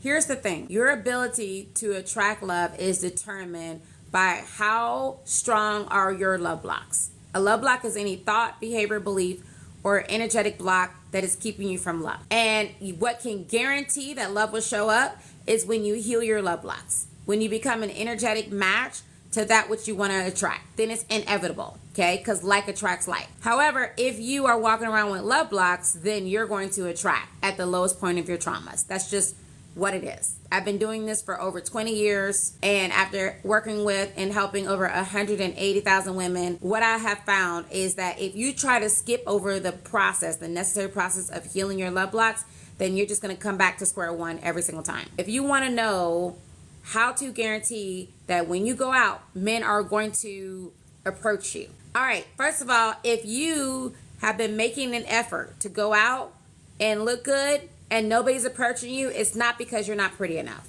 Here's the thing. Your ability to attract love is determined by how strong are your love blocks. A love block is any thought, behavior, belief, or energetic block that is keeping you from love. And what can guarantee that love will show up is when you heal your love blocks. When you become an energetic match to that which you want to attract, then it's inevitable, okay? Because like attracts like. However, if you are walking around with love blocks, then you're going to attract at the lowest point of your traumas. That's just what it is. I've been doing this for over 20 years, and after working with and helping over 180,000 women, what I have found is that if you try to skip over the process, the necessary process of healing your love blocks, then you're just going to come back to square one every single time. If you want to know how to guarantee that when you go out, men are going to approach you. All right, first of all, if you have been making an effort to go out and look good and nobody's approaching you, it's not because you're not pretty enough.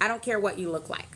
I don't care what you look like,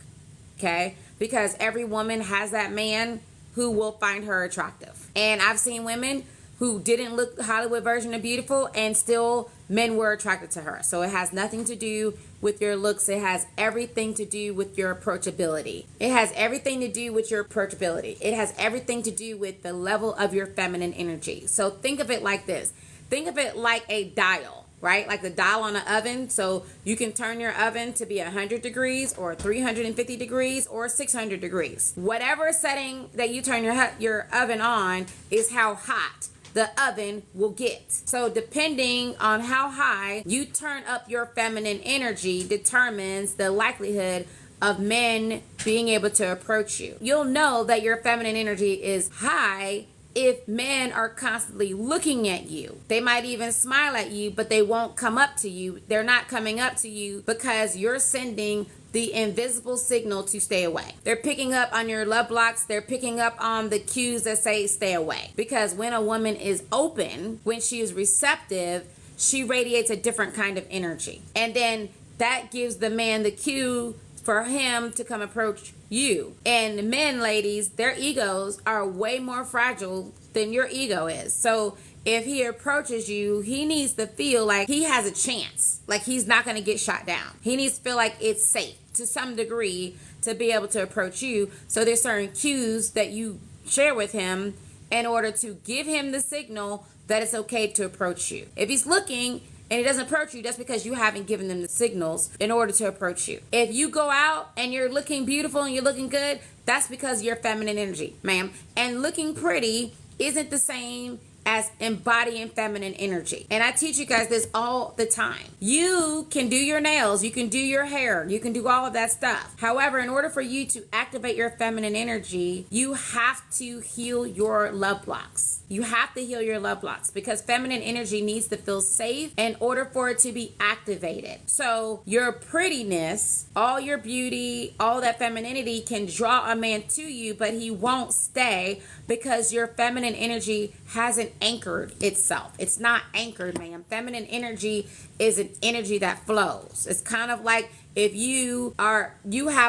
okay? Because every woman has that man who will find her attractive. And I've seen women who didn't look Hollywood version of beautiful and still men were attracted to her. So it has nothing to do with your looks. It has everything to do with your approachability. It has everything to do with your approachability. It has everything to do with the level of your feminine energy. So think of it like this. Think of it like a dial, right? Like the dial on an oven. So you can turn your oven to be 100 degrees or 350 degrees or 600 degrees. Whatever setting that you turn your oven on is how hot the oven will get. So depending on how high you turn up your feminine energy determines the likelihood of men being able to approach you. You'll know that your feminine energy is high if men are constantly looking at you. They might even smile at you, but they won't come up to you. They're not coming up to you because you're sending the invisible signal to stay away. They're picking up on your love blocks. They're picking up on the cues that say stay away. Because when a woman is open, when she is receptive, she radiates a different kind of energy. And then that gives the man the cue for him to come approach you. And men, ladies, their egos are way more fragile than your ego is. So if he approaches you, he needs to feel like he has a chance, like he's not going to get shot down. He needs to feel like it's safe to some degree to be able to approach you. So there's certain cues that you share with him in order to give him the signal that it's okay to approach you. If he's looking and he doesn't approach you, that's because you haven't given them the signals in order to approach you. If you go out and you're looking beautiful and you're looking good, that's because of your feminine energy, ma'am. And looking pretty isn't the same as embodying feminine energy. And I teach you guys this all the time. You can do your nails, you can do your hair, you can do all of that stuff. However, in order for you to activate your feminine energy, you have to heal your love blocks. You have to heal your love blocks because feminine energy needs to feel safe in order for it to be activated. So your prettiness, all your beauty, all that femininity can draw a man to you, but he won't stay because your feminine energy hasn't anchored itself. It's not anchored, ma'am. Feminine energy is an energy that flows. It's kind of like if you have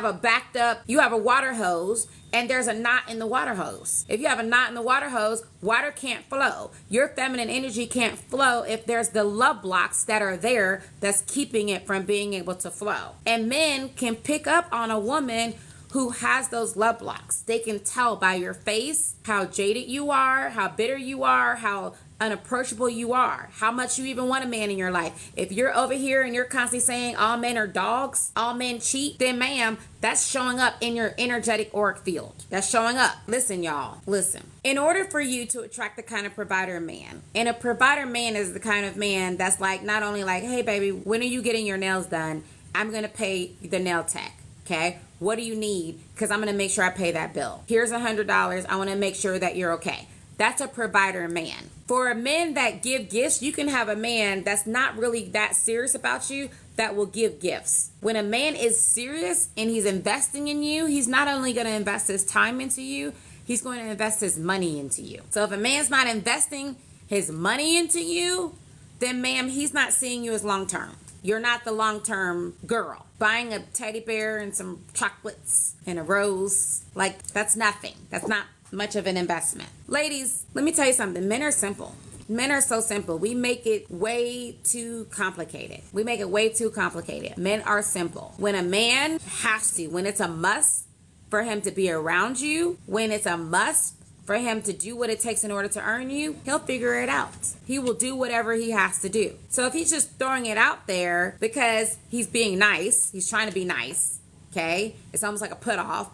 a water hose and there's a knot in the water hose. If you have a knot in the water hose, water can't flow. Your feminine energy can't flow if there's the love blocks that are there that's keeping it from being able to flow. And men can pick up on a woman who has those love blocks. They can tell by your face how jaded you are, how bitter you are, how unapproachable you are, how much you even want a man in your life. If you're over here and you're constantly saying all men are dogs, all men cheat, then ma'am, that's showing up in your energetic auric field. That's showing up. Listen, y'all, listen. In order for you to attract the kind of provider man, and a provider man is the kind of man that's like, not only like, hey baby, when are you getting your nails done? I'm gonna pay the nail tech. Okay, what do you need? Because I'm going to make sure I pay that bill. Here's $100. I want to make sure that you're okay. That's a provider man. For a man that give gifts, you can have a man that's not really that serious about you that will give gifts. When a man is serious and he's investing in you, he's not only going to invest his time into you, he's going to invest his money into you. So if a man's not investing his money into you, then ma'am, he's not seeing you as long-term. You're not the long-term girl. Buying a teddy bear and some chocolates and a rose, like that's nothing. That's not much of an investment. Ladies, let me tell you something. Men are simple. Men are so simple. We make it way too complicated. Men are simple. When a man has to, when it's a must for him to be around you, when it's a must for him to do what it takes in order to earn you, he'll figure it out. He will do whatever he has to do. So if he's just throwing it out there because he's being nice, he's trying to be nice, okay? It's almost like a put off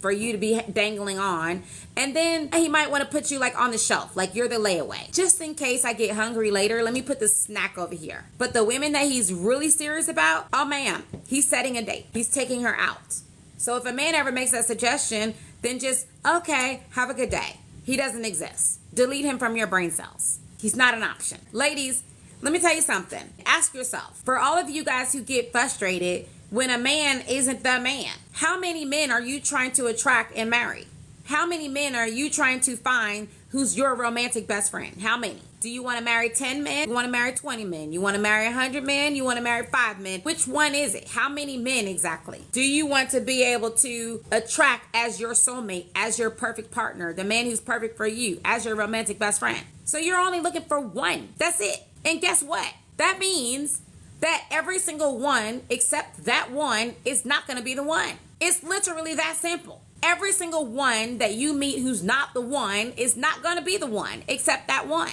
for you to be dangling on. And then he might want to put you like on the shelf, like you're the layaway. Just in case I get hungry later, let me put this snack over here. But the women that he's really serious about, oh man, he's setting a date. He's taking her out. So if a man ever makes that suggestion, then just, okay, have a good day. He doesn't exist. Delete him from your brain cells. He's not an option. Ladies, let me tell you something. Ask yourself, for all of you guys who get frustrated when a man isn't the man, how many men are you trying to attract and marry? How many men are you trying to find who's your romantic best friend? How many? Do you want to marry 10 men? You want to marry 20 men? You want to marry 100 men? You want to marry 5 men? Which one is it? How many men exactly? Do you want to be able to attract as your soulmate, as your perfect partner, the man who's perfect for you, as your romantic best friend? So you're only looking for one. That's it. And guess what? That means that every single one except that one is not going to be the one. It's literally that simple. Every single one that you meet who's not the one is not going to be the one except that one.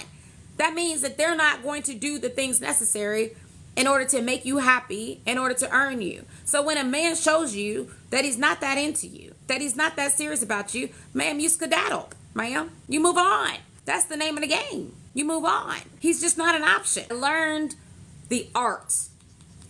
That means that they're not going to do the things necessary in order to make you happy, in order to earn you. So when a man shows you that he's not that into you, that he's not that serious about you, ma'am, you skedaddle, ma'am. You move on. That's the name of the game. You move on. He's just not an option. I learned the art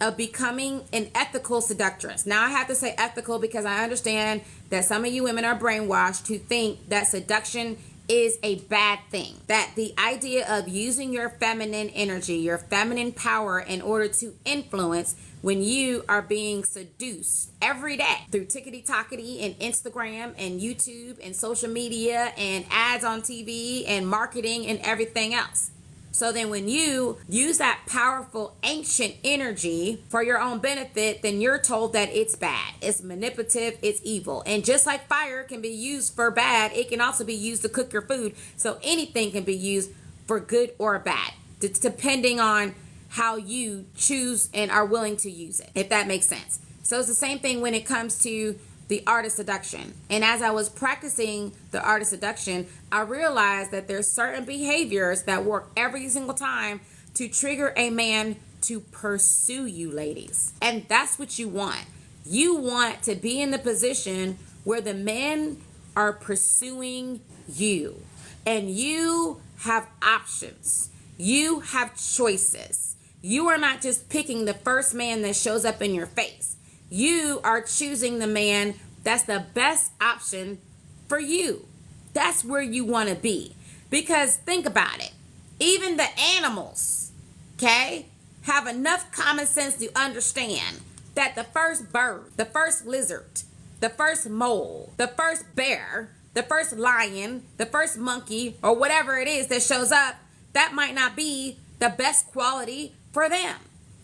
of becoming an ethical seductress. Now I have to say ethical because I understand that some of you women are brainwashed to think that seduction is a bad thing. That the idea of using your feminine energy, your feminine power in order to influence when you are being seduced every day through tickety-tockety and Instagram and YouTube and social media and ads on TV and marketing and everything else. So then when you use that powerful ancient energy for your own benefit, then you're told that it's bad, it's manipulative, it's evil. And just like fire can be used for bad, it can also be used to cook your food. So anything can be used for good or bad, depending on how you choose and are willing to use it, if that makes sense. So it's the same thing when it comes to the art of seduction. And as I was practicing the art of seduction, I realized that there's certain behaviors that work every single time to trigger a man to pursue you, ladies. And that's what you want. You want to be in the position where the men are pursuing you and you have options. You have choices. You are not just picking the first man that shows up in your face. You are choosing the man that's the best option for you. That's where you want to be. Because think about it. Even the animals, okay, have enough common sense to understand that the first bird, the first lizard, the first mole, the first bear, the first lion, the first monkey, or whatever it is that shows up, that might not be the best quality for them.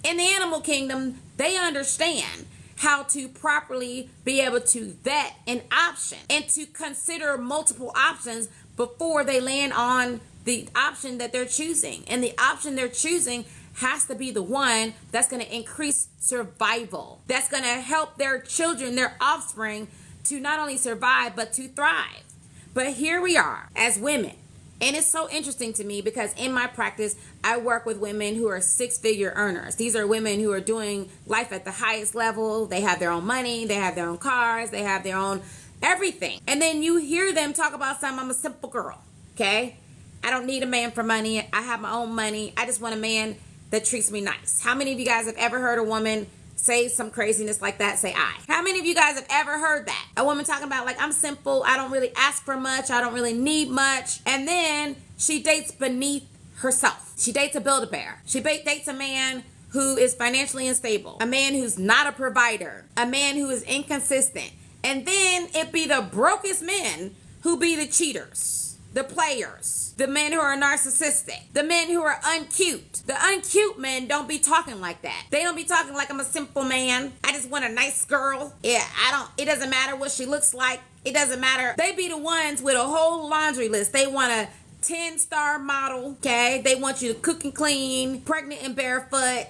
In the animal kingdom, they understand how to properly be able to vet an option and to consider multiple options before they land on the option that they're choosing. And the option they're choosing has to be the one that's going to increase survival, that's going to help their children, their offspring, to not only survive but to thrive. But here we are as women. And it's so interesting to me because in my practice, I work with women who are 6-figure earners. These are women who are doing life at the highest level. They have their own money. They have their own cars. They have their own everything. And then you hear them talk about something. I'm a simple girl, okay? I don't need a man for money. I have my own money. I just want a man that treats me nice. How many of you guys have ever heard a woman say some craziness like that? Say I. How many of you guys have ever heard that? A woman talking about like, I'm simple. I don't really ask for much. I don't really need much. And then she dates beneath herself. She dates a Build-A-Bear. She dates a man who is financially unstable. A man who's not a provider. A man who is inconsistent. And then it be the brokest men who be the cheaters, the players, the men who are narcissistic, the men who are uncute. The uncute men don't be talking like that. They don't be talking like I'm a simple man. I just want a nice girl. Yeah, it doesn't matter what she looks like. It doesn't matter. They be the ones with a whole laundry list. They want to 10-star model, okay? They want you to cook and clean, pregnant and barefoot.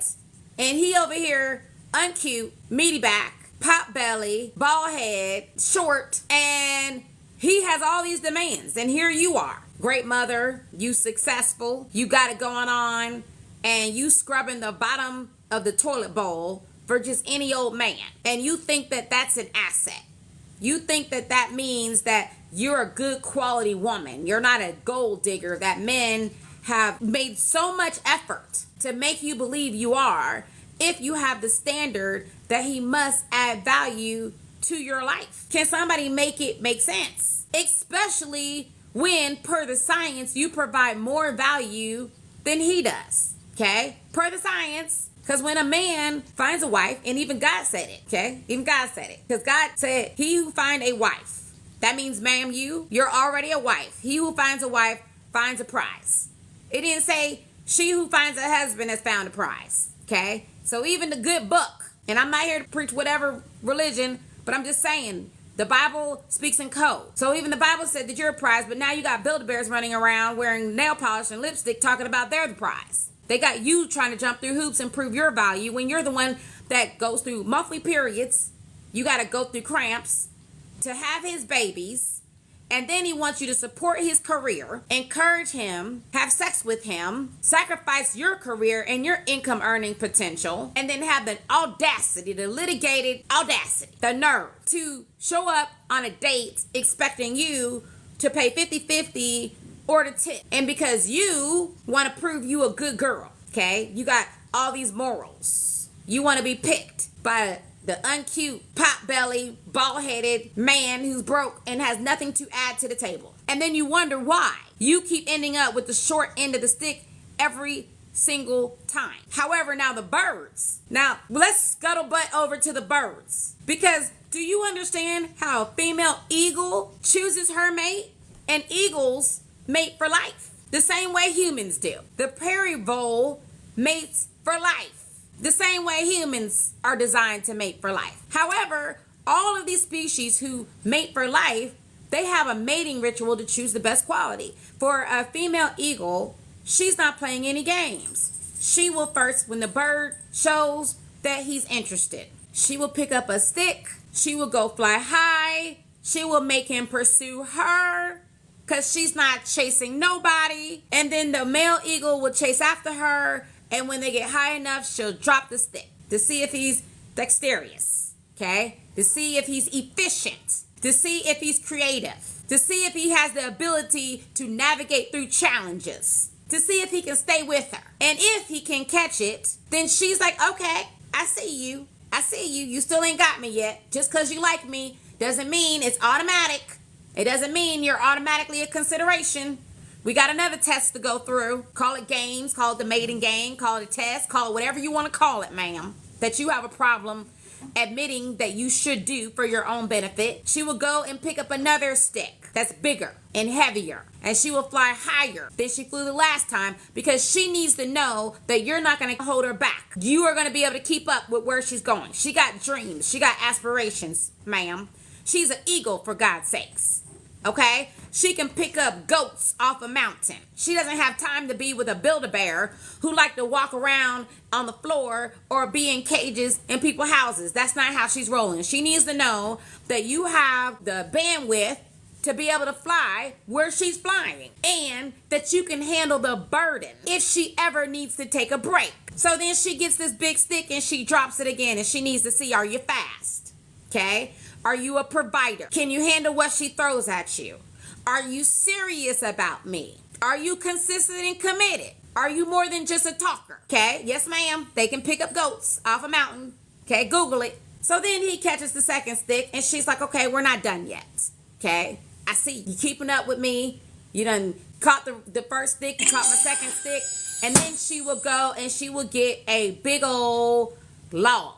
And he over here, uncute, meaty back, pot belly, bald head, short, and he has all these demands. And here you are, great mother, you successful, you got it going on, and you scrubbing the bottom of the toilet bowl for just any old man. And you think that that's an asset. You think that that means that you're a good quality woman. You're not a gold digger that men have made so much effort to make you believe you are, if you have the standard that he must add value to your life. Can somebody make it make sense? Especially when, per the science, you provide more value than he does. Okay? Per the science. Because when a man finds a wife, and even God said it, okay? Even God said it. Because God said, he who find a wife. That means, ma'am, you're already a wife. He who finds a wife finds a prize. It didn't say, she who finds a husband has found a prize. Okay? So even the good book, and I'm not here to preach whatever religion, but I'm just saying, the Bible speaks in code. So even the Bible said that you're a prize, but now you got Build-A-Bears running around wearing nail polish and lipstick talking about they're the prize. They got you trying to jump through hoops and prove your value when you're the one that goes through monthly periods. You got to go through cramps to have his babies. And then he wants you to support his career, encourage him, have sex with him, sacrifice your career and your income earning potential, and then have the audacity, the litigated audacity, the nerve to show up on a date expecting you to pay 50-50 or the tip. And because you want to prove you a good girl, okay? You got all these morals. You want to be picked by the uncute, pot-belly, bald-headed man who's broke and has nothing to add to the table. And then you wonder why you keep ending up with the short end of the stick every single time. However, now the birds. Now, let's scuttlebutt over to the birds. Because do you understand how a female eagle chooses her mate? And eagles mate for life, the same way humans do. The prairie vole mates for life, the same way humans are designed to mate for life. However, all of these species who mate for life, they have a mating ritual to choose the best quality. For a female eagle, she's not playing any games. She will first, when the bird shows that he's interested, she will pick up a stick, she will go fly high, she will make him pursue her, because she's not chasing nobody. And then the male eagle will chase after her. And when they get high enough, she'll drop the stick to see if he's dexterous. Okay? To see if he's efficient. To see if he's creative. To see if he has the ability to navigate through challenges. To see if he can stay with her. And if he can catch it, then she's like, okay, I see you. I see you. You still ain't got me yet. Just because you like me doesn't mean it's automatic. It doesn't mean you're automatically a consideration. We got another test to go through. Call it games, call it the mating game, call it a test, call it whatever you want to call it, ma'am. That you have a problem admitting that you should do for your own benefit. She will go and pick up another stick that's bigger and heavier. And she will fly higher than she flew the last time because she needs to know that you're not going to hold her back. You are going to be able to keep up with where she's going. She got dreams. She got aspirations, ma'am. She's an eagle, for God's sakes. Okay? She can pick up goats off a mountain. She doesn't have time to be with a Build-A-Bear who like to walk around on the floor or be in cages in people's houses. That's not how she's rolling. She needs to know that you have the bandwidth to be able to fly where she's flying and that you can handle the burden if she ever needs to take a break. So then she gets this big stick and she drops it again and she needs to see, are you fast? Okay? Are you a provider? Can you handle what she throws at you? Are you serious about me? Are you consistent and committed? Are you more than just a talker? Okay, yes ma'am. They can pick up goats off a mountain. Okay, Google it. So then he catches the second stick and she's like, okay, we're not done yet. Okay, I see you keeping up with me. You done caught the first stick, you caught my second stick. And then she will go and she will get a big old log.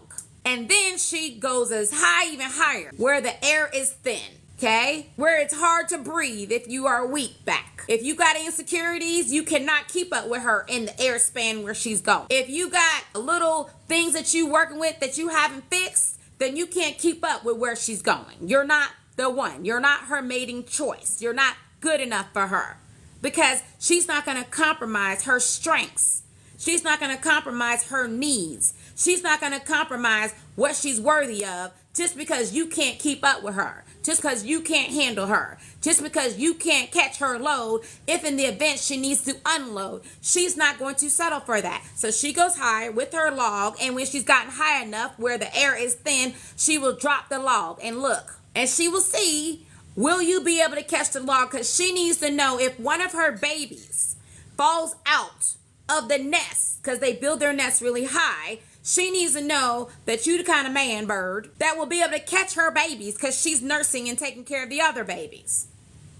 And then she goes as high, even higher, where the air is thin, okay? Where it's hard to breathe if you are weak back. If you got insecurities, you cannot keep up with her in the air span where she's going. If you got little things that you working with that you haven't fixed, then you can't keep up with where she's going. You're not the one. You're not her mating choice. You're not good enough for her. because she's not going to compromise her strengths. She's not going to compromise her needs. She's not going to compromise what she's worthy of just because you can't keep up with her, just because you can't handle her, just because you can't catch her load. If in the event she needs to unload, she's not going to settle for that. So she goes high with her log, and when she's gotten high enough where the air is thin, she will drop the log and look, and she will see, will you be able to catch the log? Because she needs to know if one of her babies falls out of the nest, because they build their nest really high, she needs to know that you the kind of man bird that will be able to catch her babies because she's nursing and taking care of the other babies.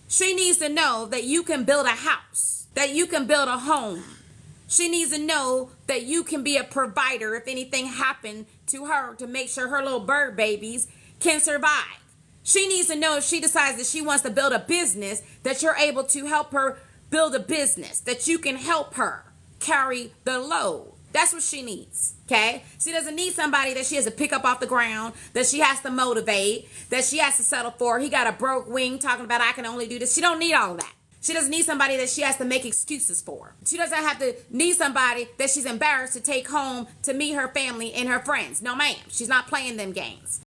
She needs to know that you can build a house, that you can build a home. She needs to know that you can be a provider if anything happened to her, to make sure her little bird babies can survive. She needs to know if she decides that she wants to build a business, that you're able to help her build a business, that you can help her carry the load. That's what she needs, okay? She doesn't need somebody that she has to pick up off the ground, that she has to motivate, that she has to settle for. He got a broke wing talking about, I can only do this. She don't need all of that. She doesn't need somebody that she has to make excuses for. She doesn't have to need somebody that she's embarrassed to take home to meet her family and her friends. No, ma'am. She's not playing them games.